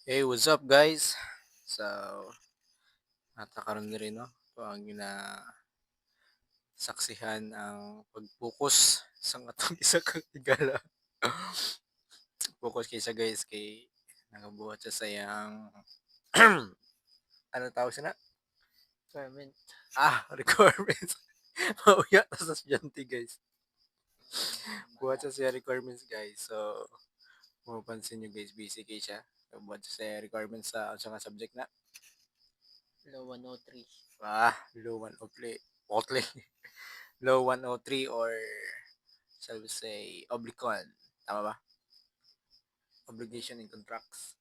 Hey, what's up guys? So, natakaroon na rin no? Ito ang saksihan ang pag-focus sa atong isa kang igala. Focus kay siya guys kay nakabuhat siya sa yang ano tawag siya na? Requirement. Requirements. Mauya na sa estudyante guys. Buhat siya sa requirements guys. So, mapapansin nyo guys, busy kay siya. Buhat siya sa requirements sa nga subject na. Law 103. Low 103. Otle. Low 103 or shall we say oblicon. Tama ba? Obligation in contracts.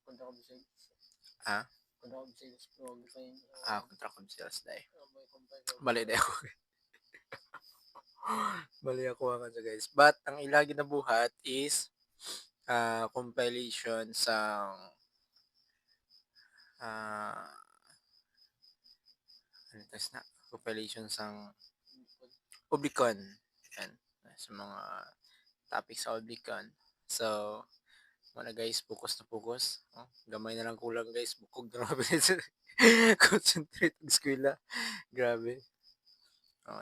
Kontra ko bisay. Ah? Kontra ko bisay. Huwag kayo. Contract of sales dahil. May kumpay. Mali na ako. Mali ako nga sa guys. But ang ilagi na buhat is compilation sa uh, ano tas na? Compilation sa oblicon. Yan. Sa mga topics sa oblicon. So, mana guys, focus na focus. Oh, gamay na lang kulang guys. Bukog na lang concentrate ng eskwela. Grabe.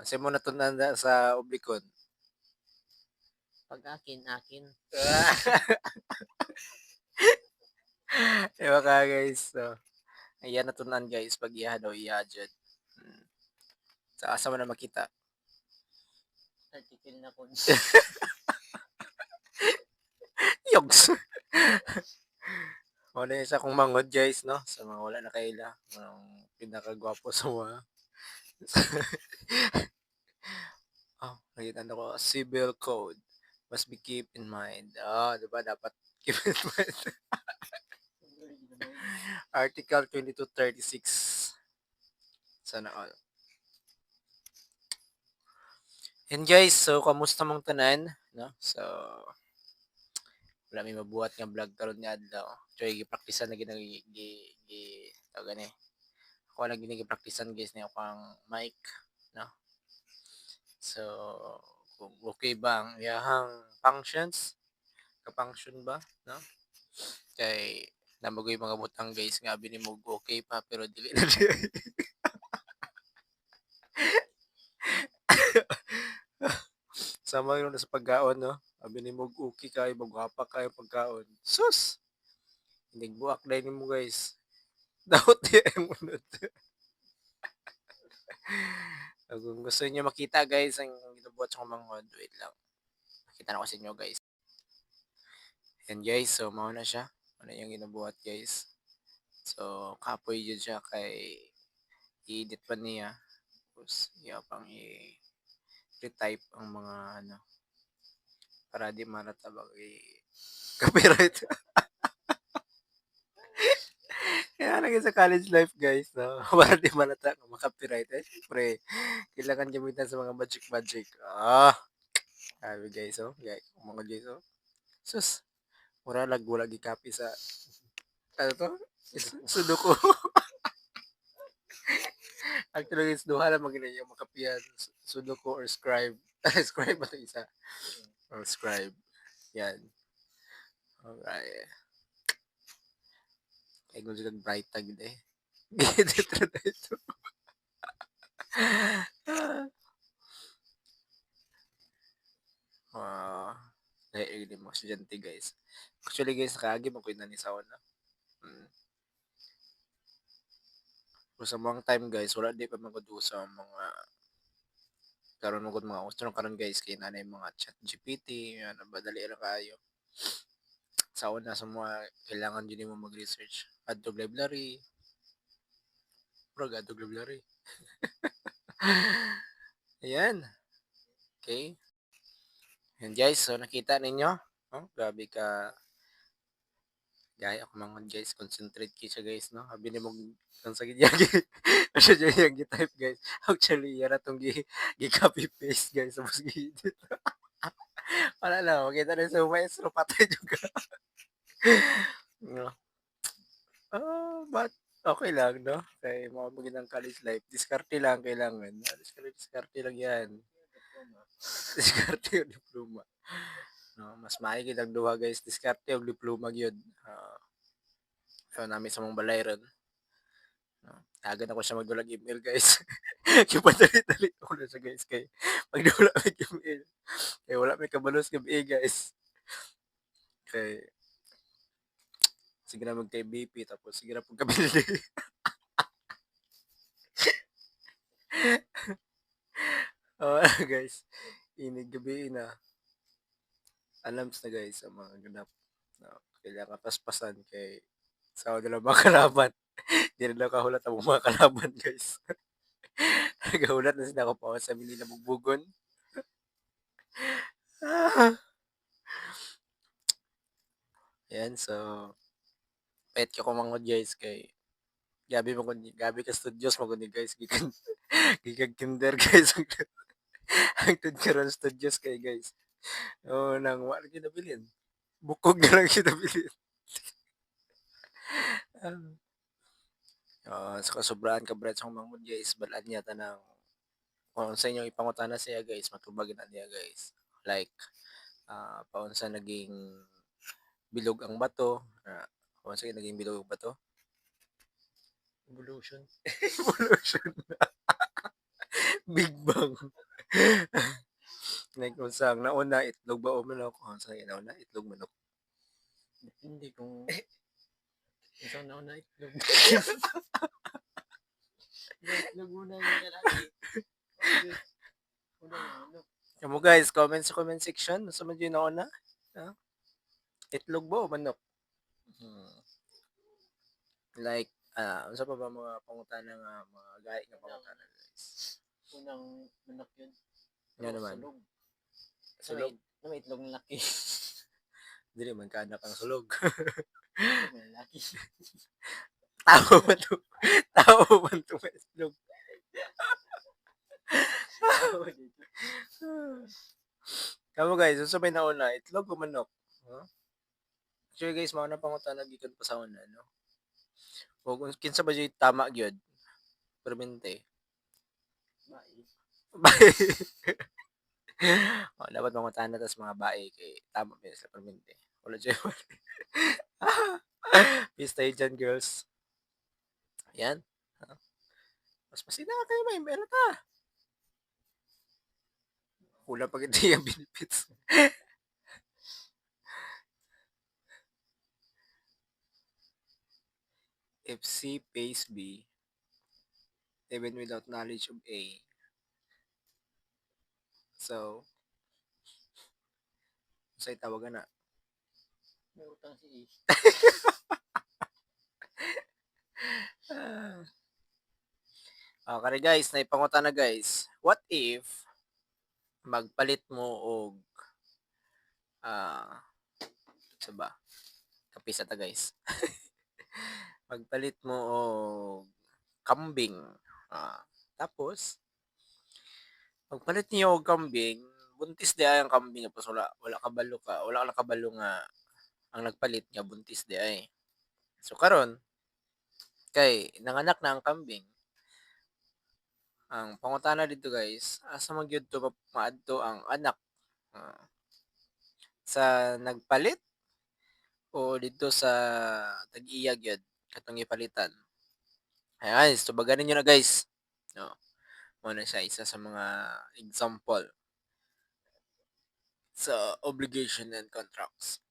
Sa mo natunan sa oblikon. Pag akin. Diba ka guys? So, ayan natunan guys. Pag iya daw, iya dyan. Sa asa mo na makita. Article na ko. Yogs! Wala yun sa kong mangod guys, no? Sa mga wala na kaila. Ang pinakagwapo sa mga. Nakita ko. Civil code must be keep in mind. Diba? Dapat keep in mind. Article 2236. Sana all. And guys, so kamusta mong tanan, no? So wala may mabuhat nga vlog karon nga adlaw. Choy gipraktisan na ginag gi tawag ni. Ako lang ginagipraktisan guys ni ako ang mic, no? So kung okay ba ang iyahang functions? Ka-function ba, no? Kay namagoy mga butang guys nga abi mo okay pa pero dili na di. Sama yun na sa pagkaon, no? Abi ni mo okay kayo, magwapa kayo pagkaon. Sus! Hindi buwak dahil mo guys. Daot di ay mo nun. Kung gusto niyo makita guys, ang ginubuhat sa mga wait lang. Nakita na ko sa inyo guys. And guys, so mao na siya. Ano yung ginubuhat guys. So, kapoy yun siya kay i-edit pa niya. Tapos, iya pang i-retype ang mga ano para di maratabag copyright. Kaya lagi sa college life guys, no? Para di malata ng copyright. Siyempre, kailangan gamitan sa mga magic. Sabi guys, oh. Guys, mga guys, oh. Sus, mura lag wala gi-copy sa ano to? Sudoku. Actually, guys, duha lang magina yung makapiyan. Sudoku or scribe. Scribe ba ito isa? Or scribe. Yan. Alright. Kaya kung silang bright tag eh. Gidit na ito. Hindi mo estudyante guys. Actually guys, nakaagi mo ko na ni Saon na. Kung sa mga time guys, wala di pa magado sa mga karon mo mga gusto karon guys kay nanay mga chat GPT, yan badali ra kayo. Sa una sa mga kailangan din mo mag-research. Adtog library. Adtog library. Ayan. Okay. And guys, so nakita ninyo, grabe ka gaya ako mga guys, concentrate kayo siya guys, no? Habi ni mo kung sa gidyagi. Siya dyan yung type guys. Actually, yan atong gi-copy paste guys. Tapos gi-edit. Wala na, makita na sa maestro, patay juga. No. But okay lang, no? Kay mga magandang college life. Diskarte lang kailangan. Diskarte lang yan. Diskarte yung diploma. No, mas maigi ang duha guys. Diskarte yung diploma yun. So, nami sa mong balay ron. No? Agad ako siya magdulag email guys. Kipadali-dali ko na siya guys kay magdula may email. Kay wala may kabalos gabi guys. Kay sige na magkay BP tapos sige na pong kabili. Oh, guys. Inig gabi na. Alams na guys ang mga ganap. No, kailangan paspasan kay sa nila mga kalaban. Di na daw kahulat ang mga kalaban guys. Nagahulat na sila ko pa sa nila bugbugon. Yan, so pet ko kumangod guys kay gabi ka studios mo ni guys gikan gikan kinder guys hangtod karon studios kay guys. Oh, nang wala kinabilin. Bukog na lang kinabilin. So kasobrahan ka Brad sa mangod guys, balaan niya tanang kung sa inyong ipangutana siya guys, matubagin na niya guys. Like, paunsa naging bilog ang bato, paunsa naging bilog ang bato. Evolution. Evolution. Big Bang. Like, kung saan nauna itlog ba o manok, kung saan nauna itlog manok. Depende kung isang nauna itlog. Itlog muna yung lalaki. Una yung ano. Kamu guys, comment sa comment section. Nasa man yun nauna? Itlog ba o manok? Like, ano pa ba mga pangutana nga, mga gaya nga pangutana guys? Unang manok yun. Yan naman. Sulog. Sulog. Na may itlog ng laki. Hindi naman kaanak ang sulog. Itlog ng laki. Tao ba to? Tao ba to may itlog? Kamu guys, ano sabay nauna? Itlog o manok? Huh? Actually guys, mauna pangutana gikan pa sa una, no? O kung kinsa ba dyan tama gyud? Permente. Bye. Dapat mangutana tas mga bae kay tama pa sa permente. Wala dyan. Peace tayo dyan, girls. Ayan. Mas masina kayo may meron ta. Kulang pag hindi yung benefits. If C pays B, even without knowledge of A. So, sa'yo tawagan na. May utang si Okay guys, naipangutan na guys. What if magpalit mo og sa ba? Kapisa ta guys. Magpalit mo og kambing. Tapos magpalit niyo og kambing, buntis di ay ang kambing tapos wala kabalo ka, wala ka nakabalo nga ang nagpalit nga buntis di ay. So karon kay nanganak na ang kambing. Ang pangutana dito guys, asa man gyud to maadto ang anak sa nagpalit o dito sa tag-iya gyud katong gipalitan. Ayan, so baganin nyo na guys. No. Muna siya isa sa mga example sa obligation and contracts.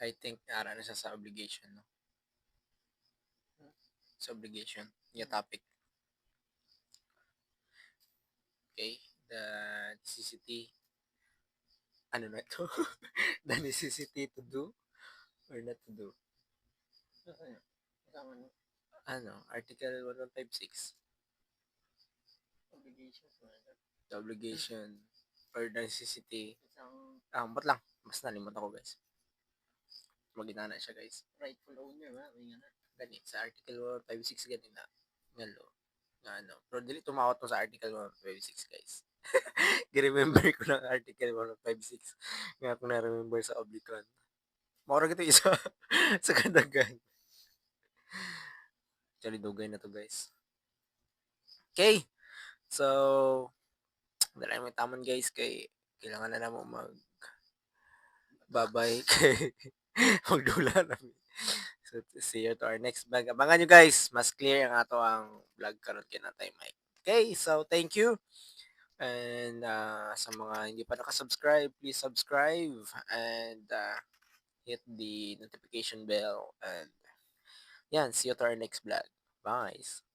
I think ara na siya sa obligation, no? Sa obligation, yung topic. Okay, the necessity, ano na ito? The necessity to do or not to do. Article 1156. The obligation or the necessity. Ba't lang? Mas nalimutan ko guys. Maginana siya guys. Rightful owner, ha? Gani, sa article 156 gani na. Ngalo. Nga ano. Pero dili tumawat mo sa article 156 guys. Gi-remember ko ng article 156 nga ako na-remember sa oblicon. Maura ito isa sa kadagan. Actually, dugay na to guys. Okay. So, dala may taman guys kay kailangan na mo Bye-bye kay magdula namin. So, see you to our next vlog. Abangan nyo guys, mas clear ang ato ang vlog karon kinatay Mike. Okay, so thank you. And sa mga hindi pa nakasubscribe, please subscribe and hit the notification bell. And yan, see you to our next vlog. Bye.